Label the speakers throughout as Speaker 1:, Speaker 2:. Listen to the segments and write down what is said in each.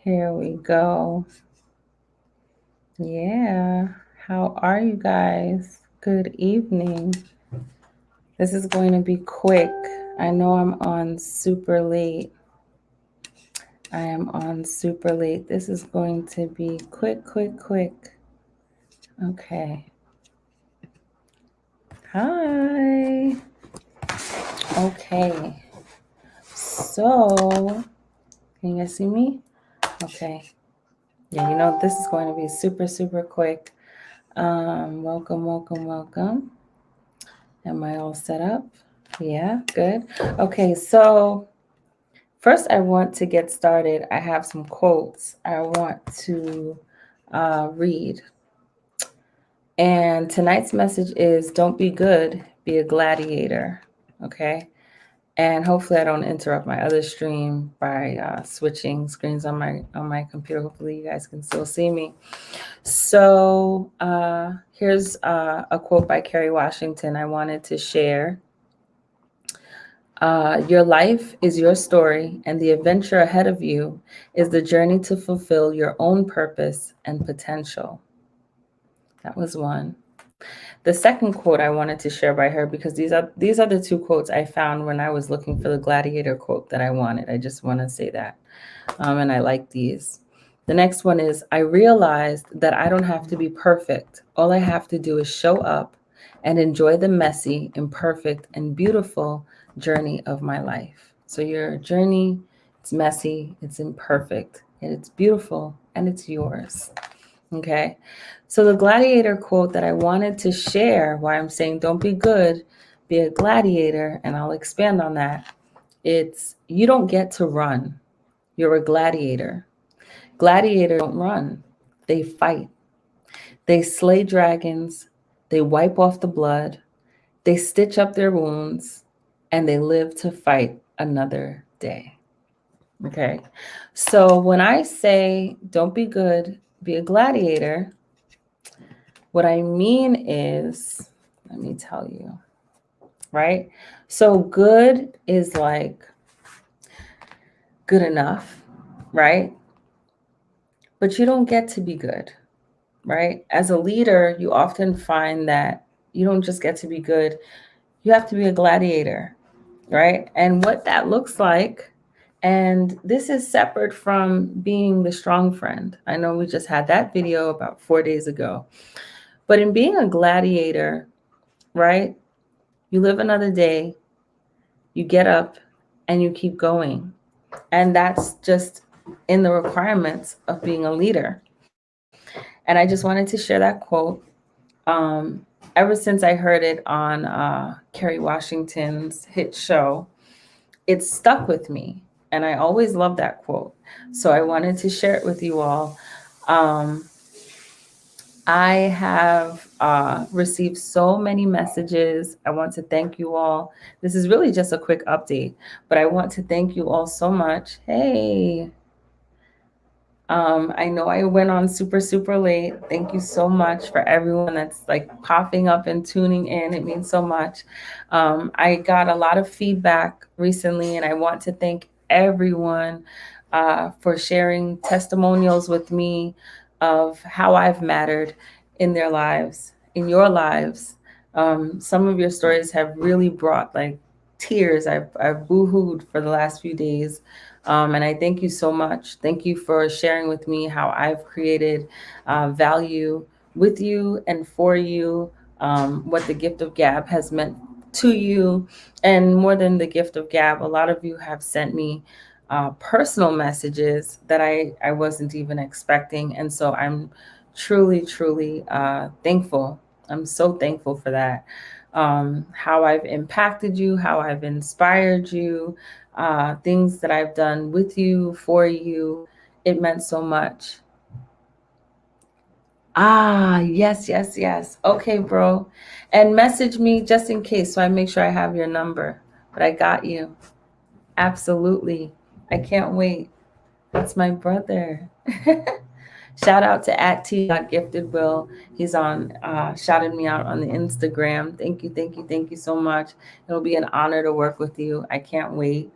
Speaker 1: Here we go. Yeah. How are you guys? Good evening. This is going to be quick. I know I'm on super late. I am on super late. This is going to be quick, quick, quick. Okay. Hi. Okay. So, can you guys see me? Okay. Yeah, this is going to be super, super quick. Welcome, welcome, welcome. Am I all set up? Yeah, good. Okay, so first I want to get started. I have some quotes I want to read. And tonight's message is don't be good, be a gladiator. Okay. And hopefully I don't interrupt my other stream by switching screens on my computer. Hopefully you guys can still see me. So here's a quote by Kerry Washington I wanted to share. Your life is your story, and the adventure ahead of you is the journey to fulfill your own purpose and potential. That was one. The second quote I wanted to share by her, because these are the two quotes I found when I was looking for the gladiator quote that I wanted. I just want to say that. And I like these. The next one is, I realized that I don't have to be perfect. All I have to do is show up and enjoy the messy, imperfect, and beautiful journey of my life. So your journey, it's messy, it's imperfect, and it's beautiful, and it's yours. Okay. So the gladiator quote that I wanted to share, why I'm saying don't be good, be a gladiator, and I'll expand on that. It's, you don't get to run. You're a gladiator. Gladiators don't run, they fight. They slay dragons, they wipe off the blood, they stitch up their wounds, and they live to fight another day. Okay. So when I say don't be good, be a gladiator, what I mean is, let me tell you, right? So good is like good enough, right? But you don't get to be good, right? As a leader, you often find that you don't just get to be good, you have to be a gladiator, right? And what that looks like, and this is separate from being the strong friend. I know we just had that video about 4 days ago. But in being a gladiator, right? You live another day, you get up, and you keep going. And that's just in the requirements of being a leader. And I just wanted to share that quote. Um, Ever since I heard it on Kerry Washington's hit show, it stuck with me. And I always love that quote. So I wanted to share it with you all. Um, I have received so many messages. I want to thank you all. This is really just a quick update, but I want to thank you all so much. Hey, I know I went on super, super late. Thank you so much for everyone that's like popping up and tuning in. It means so much. I got a lot of feedback recently, and I want to thank everyone for sharing testimonials with me of how I've mattered in their lives, in your lives. Some of your stories have really brought like tears. I've boo-hooed for the last few days. And I thank you so much. Thank you for sharing with me how I've created value with you and for you, what the gift of gab has meant to you. And more than the gift of gab, a lot of you have sent me personal messages that I wasn't even expecting. And so I'm truly, truly thankful. I'm so thankful for that. How I've impacted you, how I've inspired you, things that I've done with you, for you. It meant so much. Ah, yes, yes, yes. Okay, bro. And message me just in case so I make sure I have your number. But I got you. Absolutely. I can't wait. That's my brother. Shout out to @t.giftedwill. He's on shouted me out on the Instagram. Thank you, thank you, thank you so much. It'll be an honor to work with you. I can't wait.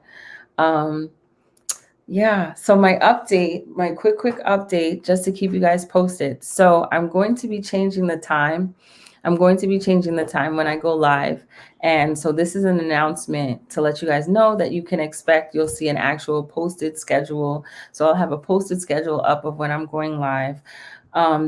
Speaker 1: Um, Yeah. So my quick update, just to keep you guys posted. So I'm going to be changing the time. I'm going to be changing the time when I go live. And so this is an announcement to let you guys know that you can expect, you'll see an actual posted schedule. So I'll have a posted schedule up of when I'm going live.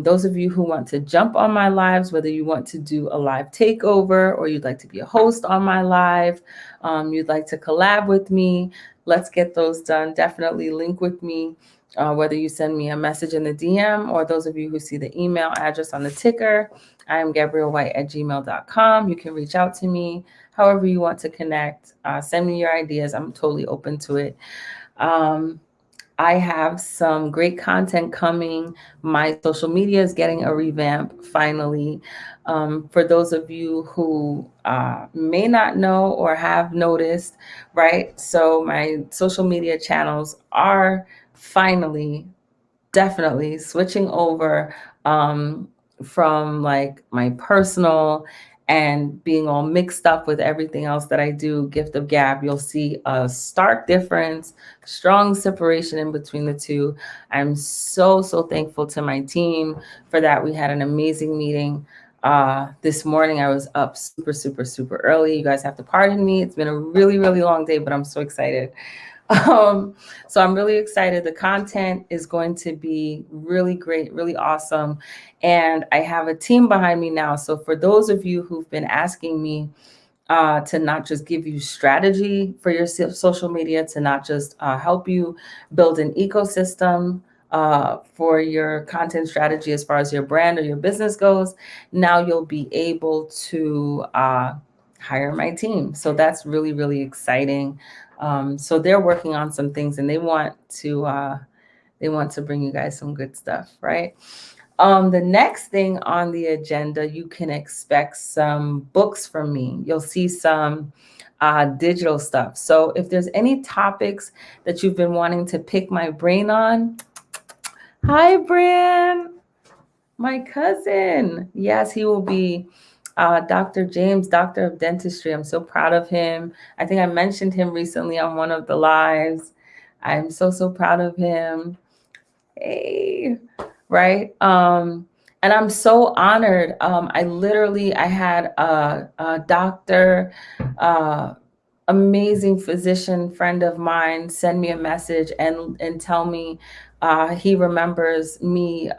Speaker 1: Those of you who want to jump on my lives, whether you want to do a live takeover or you'd like to be a host on my live, you'd like to collab with me, let's get those done. Definitely link with me, whether you send me a message in the DM or those of you who see the email address on the ticker. I am GabrielleWhite@gmail.com. You can reach out to me however you want to connect. Send me your ideas. I'm totally open to it. I have some great content coming. My social media is getting a revamp finally. For those of you who may not know or have noticed, right? So my social media channels are finally definitely switching over, from like my personal and being all mixed up with everything else that I do, Gift of Gab. You'll see a stark difference, strong separation in between the two. I'm so, so thankful to my team for that. We had an amazing meeting. This morning I was up super, super, super early. You guys have to pardon me. It's been a really, really long day, but I'm so excited. So I'm really excited. The content is going to be really great, really awesome. And I have a team behind me now. So for those of you who've been asking me to not just give you strategy for your social media, to not just help you build an ecosystem for your content strategy as far as your brand or your business goes, now you'll be able to hire my team. So that's really, really exciting. So they're working on some things and they want to bring you guys some good stuff, right? The next thing on the agenda, you can expect some books from me. You'll see some digital stuff. So if there's any topics that you've been wanting to pick my brain on, hi, Bran, my cousin. Yes, he will be Dr. James, Doctor of Dentistry. I'm so proud of him. I think I mentioned him recently on one of the lives. I'm so, so proud of him. Hey, right? And I'm so honored. I had a doctor, amazing physician friend of mine send me a message and tell me he remembers me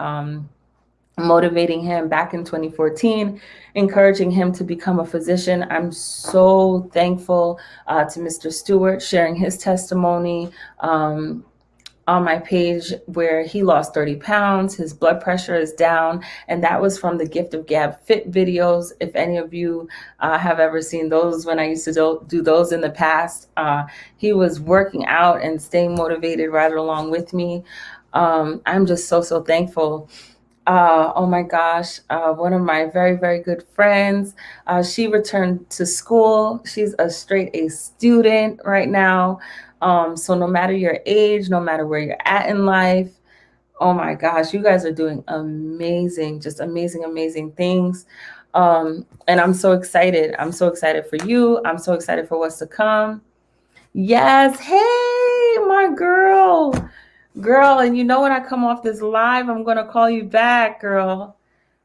Speaker 1: motivating him back in 2014, encouraging him to become a physician. I'm so thankful to Mr. Stewart sharing his testimony. On my page where he lost 30 pounds, his blood pressure is down, and that was from the Gift of Gab Fit videos. If any of you have ever seen those when I used to do those in the past, he was working out and staying motivated right along with me. I'm just so, so thankful. Oh my gosh, one of my very, very good friends, she returned to school. She's a straight A student right now. So no matter your age, no matter where you're at in life, oh my gosh, you guys are doing amazing, just amazing, amazing things. And I'm so excited. I'm so excited for you. I'm so excited for what's to come. Yes. Hey, my girl. Girl, and you know when I come off this live, I'm going to call you back, girl.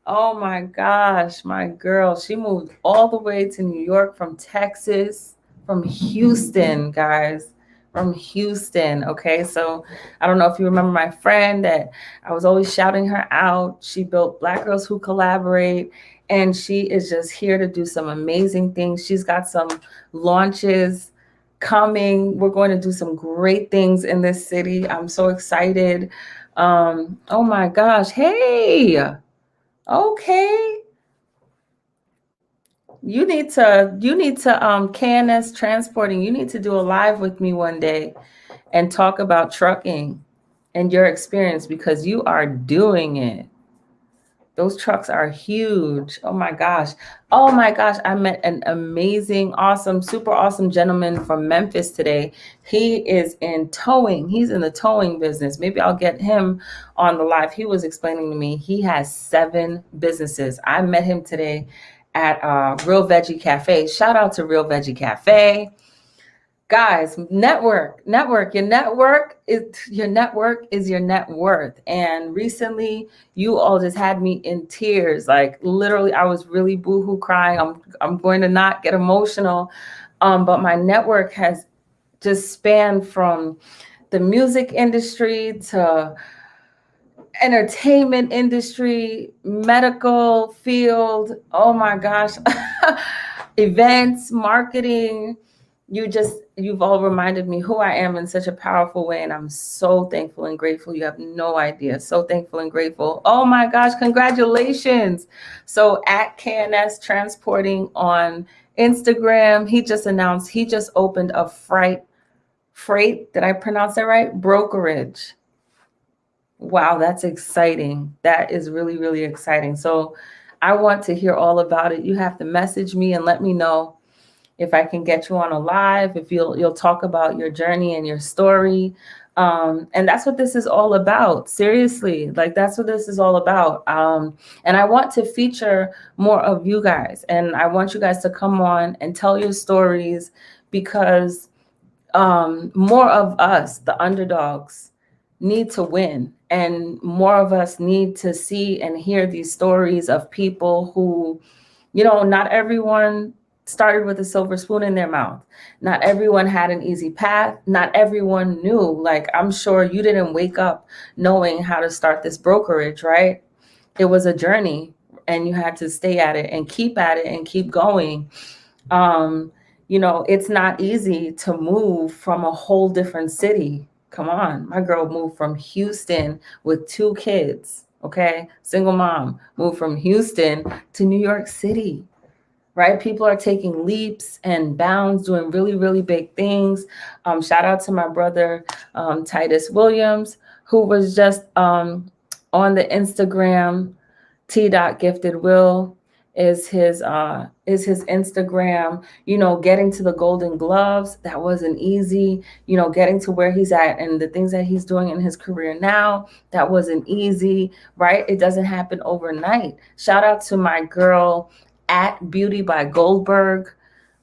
Speaker 1: Oh my gosh, my girl. She moved all the way to New York from Texas, from Houston, guys. From Houston. Okay. So I don't know if you remember my friend that I was always shouting her out. She built Black Girls Who Collaborate, and she is just here to do some amazing things. She's got some launches coming. We're going to do some great things in this city. I'm so excited. Oh my gosh. Hey. Okay. You need to KNS transporting. You need to do a live with me one day and talk about trucking and your experience because you are doing it. Those trucks are huge. Oh my gosh. Oh my gosh. I met an amazing, awesome, super awesome gentleman from Memphis today. He is in towing. He's in the towing business. Maybe I'll get him on the live. He was explaining to me he has 7 businesses. I met him today at Real Veggie Cafe. Shout out to Real Veggie Cafe. Guys, network is your net worth. And recently you all just had me in tears. Like literally, I was really boohoo crying. I'm going to not get emotional. But my network has just spanned from the music industry to entertainment industry, medical field. Oh my gosh. Events, marketing. You've all reminded me who I am in such a powerful way, and I'm so thankful and grateful. You have no idea. So thankful and grateful. Oh my gosh, congratulations. So at KNS Transporting on Instagram, he just announced he just opened a freight, did I pronounce that right? Brokerage. Wow, that's exciting. That is really, really exciting. So I want to hear all about it. You have to message me and let me know if I can get you on a live, if you'll talk about your journey and your story. And that's what this is all about. Seriously, like that's what this is all about. And I want to feature more of you guys, and I want you guys to come on and tell your stories, because more of us, the underdogs, need to win. And more of us need to see and hear these stories of people who, not everyone started with a silver spoon in their mouth. Not everyone had an easy path. Not everyone knew. Like, I'm sure you didn't wake up knowing how to start this brokerage, right? It was a journey, and you had to stay at it and keep at it and keep going. um it's not easy to move from a whole different city. Come on, my girl moved from Houston with 2 kids. Okay, single mom, moved from Houston to New York City, right? People are taking leaps and bounds, doing really, really big things. Shout out to my brother, Titus Williams, who was just on the Instagram. T. Gifted Will is his Instagram. Getting to the Golden Gloves, that wasn't easy. Getting to where he's at and the things that he's doing in his career now, that wasn't easy, right? It doesn't happen overnight. Shout out to my girl at Beauty by Goldberg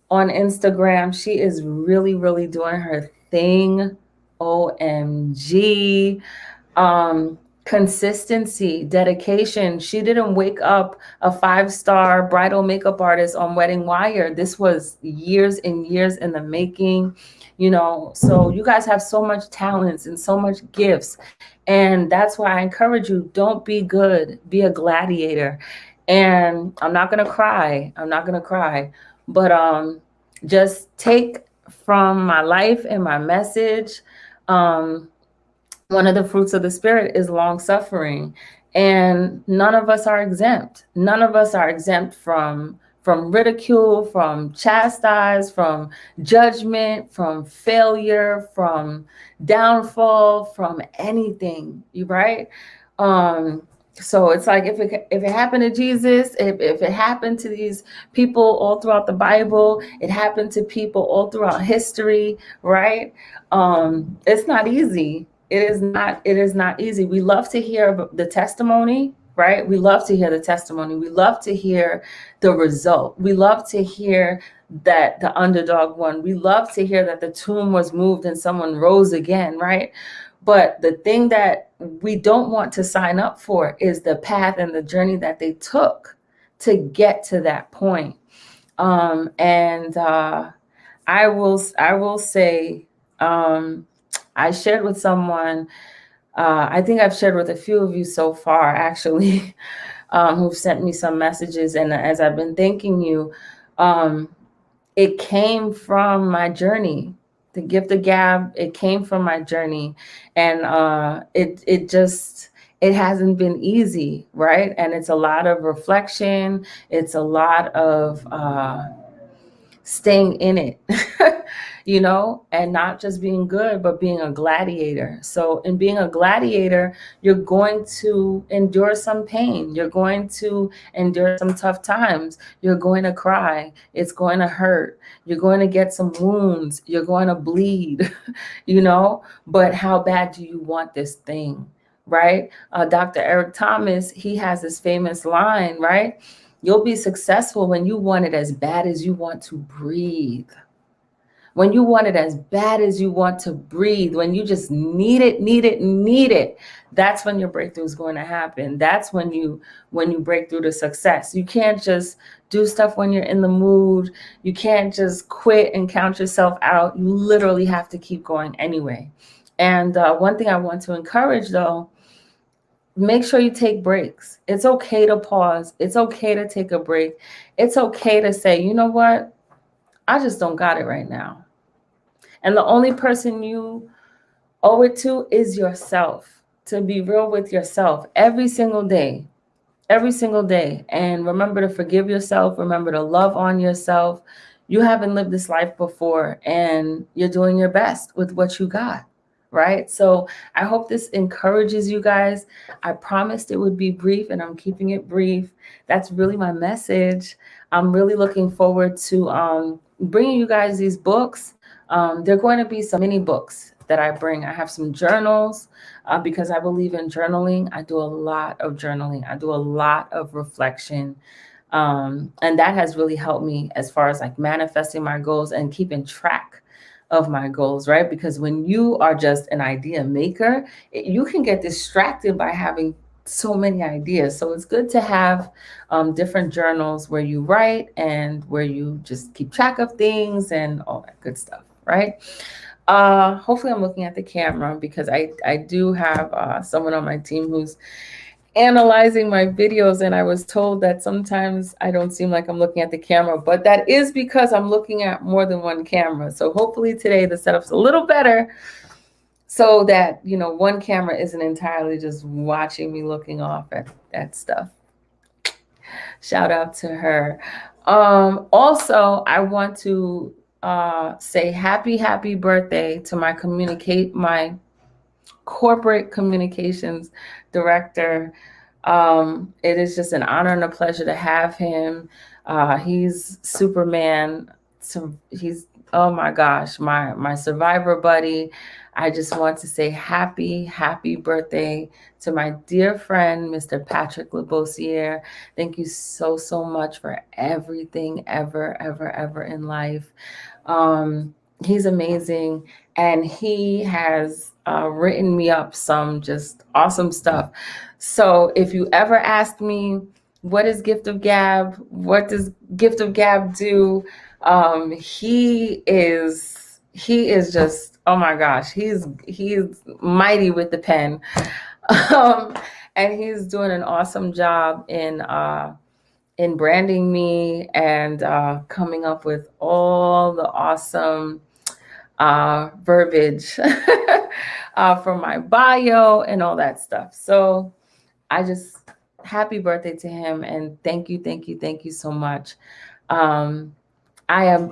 Speaker 1: on Instagram. She is really, really doing her thing. OMG. Consistency, dedication. She didn't wake up a 5-star bridal makeup artist on Wedding Wire. This was years and years in the making. So you guys have so much talents and so much gifts, and that's why I encourage you, don't be good, be a gladiator. And I'm not gonna cry, but just take from my life and my message. One of the fruits of the spirit is long suffering, and none of us are exempt. None of us are exempt from ridicule, from chastise, from judgment, from failure, from downfall, from anything. You right? So it's like, if it happened to Jesus, if it happened to these people all throughout the Bible, it happened to people all throughout history, right? It's not easy. It is not easy. We love to hear the testimony, right? We love to hear the testimony. We love to hear the result. We love to hear that the underdog won. We love to hear that the tomb was moved and someone rose again, right? But the thing that we don't want to sign up for is the path and the journey that they took to get to that point. And I will say, I shared with someone. I think I've shared with a few of you so far, actually, who've sent me some messages. And as I've been thanking you, it came from my journey. The gift of gab, it came from my journey, and it hasn't been easy, right? And it's a lot of reflection. It's a lot of staying in it, and not just being good, but being a gladiator. So in being a gladiator, you're going to endure some pain. You're going to endure some tough times. You're going to cry. It's going to hurt. You're going to get some wounds. You're going to bleed, but how bad do you want this thing? Right? Dr. Eric Thomas, he has this famous line, right? You'll be successful when you want it as bad as you want to breathe. when you want it as bad as you want to breathe, when you just need it, need it, need it, that's when your breakthrough is going to happen. That's when you break through to success. You can't just do stuff when you're in the mood. You can't just quit and count yourself out. You literally have to keep going anyway. And one thing I want to encourage, though, make sure you take breaks. It's okay to pause. It's okay to take a break. It's okay to say, you know what? I just don't got it right now. And the only person you owe it to is yourself. To be real with yourself every single day. Every single day. And remember to forgive yourself. Remember to love on yourself. You haven't lived this life before, and you're doing your best with what you got. Right? So I hope this encourages you guys. I promised it would be brief, and I'm keeping it brief. That's really my message. I'm really looking forward to bringing you guys these books. They're going to be some mini books that I bring. I have some journals because I believe in journaling. I do a lot of journaling. I do a lot of reflection. And that has really helped me as far as like manifesting my goals and keeping track of my goals, right? Because when you are just an idea maker, you can get distracted by having so many ideas. So it's good to have different journals where you write and where you just keep track of things and all that good stuff, right? Hopefully I'm looking at the camera because I do have someone on my team who's analyzing my videos, and I was told that sometimes I don't seem like I'm looking at the camera, but that is because I'm looking at more than one camera. So hopefully today the setup's a little better so that, you know, one camera isn't entirely just watching me looking off at stuff. Shout out to her. Also, I want to say happy birthday to my corporate communications director. It is just an honor and a pleasure to have him. He's Superman. So he's, oh my gosh, my survivor buddy. I just want to say happy birthday to my dear friend, Mr. Patrick Labossiere. Thank you so much for everything ever in life. He's amazing, and he has written me up some just awesome stuff. So if you ever ask me, what is Gift of Gab? What does Gift of Gab do? He is just, oh my gosh, he's mighty with the pen. And he's doing an awesome job in branding me and coming up with all the awesome verbiage for my bio and all that stuff. So I just, happy birthday to him, and thank you so much. I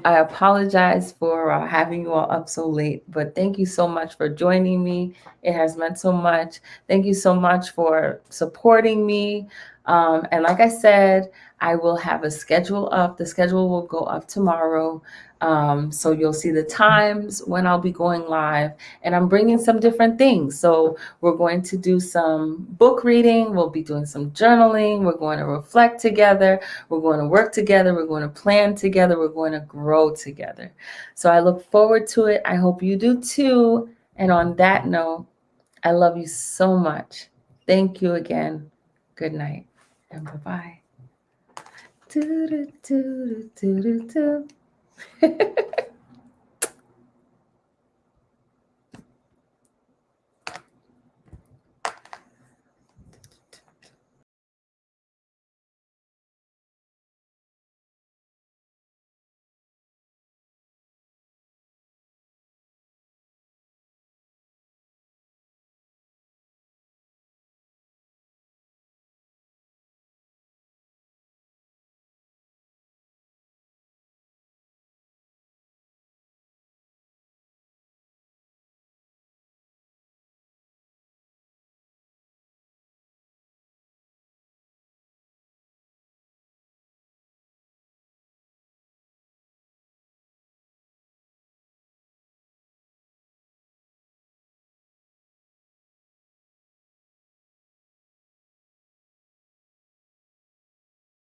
Speaker 1: apologize for having you all up so late, but thank you so much for joining me. It has meant so much. Thank you so much for supporting me. And like I said, I will have a schedule up. The schedule will go up tomorrow. So you'll see the times when I'll be going live, and I'm bringing some different things. So we're going to do some book reading. We'll be doing some journaling. We're going to reflect together. We're going to work together. We're going to plan together. We're going to grow together. So I look forward to it. I hope you do too. And on that note, I love you so much. Thank you again. Good night and bye-bye.